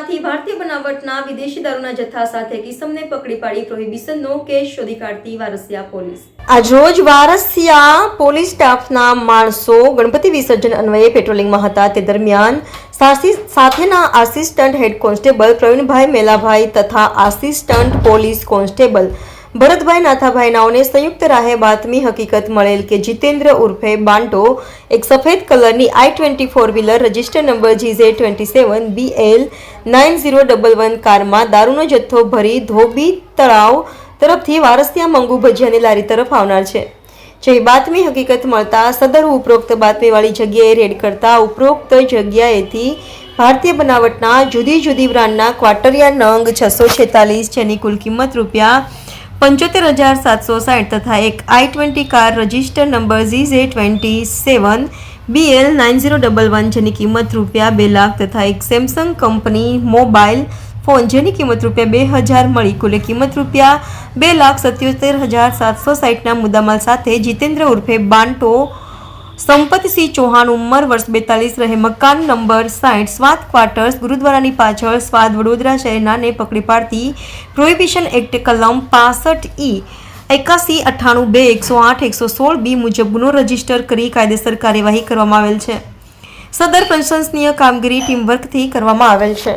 વારસિયામાંથી ભારતીય બનાવટના વિદેશી દારૂના જથ્થા સાથે કિસમને પકડી પાડી પ્રોહિબિશનનો કેસ શોધી કાઢતી વારસિયા પોલીસ। આજરોજ વારસિયા પોલીસ સ્ટાફના માણસો ગણપતિ વિસર્જન અન્વયે પેટ્રોલિંગમાં હતા। તે દરમિયાન સાથેના assistant head constable Pravinbhai Melabhai તથા assistant police constable Bharatbhai Nathabhai નાઓને સંયુક્ત રાહે બાતમી હકીકત મળેલ કે જીતેન્દ્ર ઉર્ફે બાંટો એક સફેદ કલરની i-20 wheeler register number GZ27BL 9011 કારમાં દારૂનો જથ્થો ભરી ધોબી તળાવ તરફથી વારસિયા મંગુ ભજીયાની લારી તરફ આવનાર છે। જેવી બાતમી હકીકત મળતા સદર ઉપરોક્ત બાતમીવાળી જગ્યાએ રેડ કરતા ઉપરોક્ત જગ્યાએથી ભારતીય બનાવટના જુદી જુદી બ્રાન્ડના ક્વાર્ટરિયા નંગ 646 જેની કુલ કિંમત ₹75,760 તથા એક i-20 car register number GZ27BL 9011 જેની કિંમત ₹2 લાખ તથા એક સેમસંગ કંપની મોબાઈલ ફોન જેની કિંમત ₹2000 મળી કુલ કિંમત ₹2,77,760 મુદ્દામાલ સાથે જીતેન્દ્ર ઉર્ફે બાંટો સંપતસિંહ ચૌહાણ ઉંમર વર્ષ 42 રહે મકાન નંબર 60 સ્વાદ ક્વાર્ટર્સ ગુરુદ્વારાની પાછળ સ્વાદ વડોદરા શહેરનાને પકડી પાડતી પ્રોહિબિશન એક્ટ કલમ 65E 8198 108 116B મુજબ ગુનો રજીસ્ટર કરી કાયદેસર કાર્યવાહી કરવામાં આવેલ છે। સદર પ્રશંસનીય કામગીરી ટીમવર્કથી કરવામાં આવેલ છે।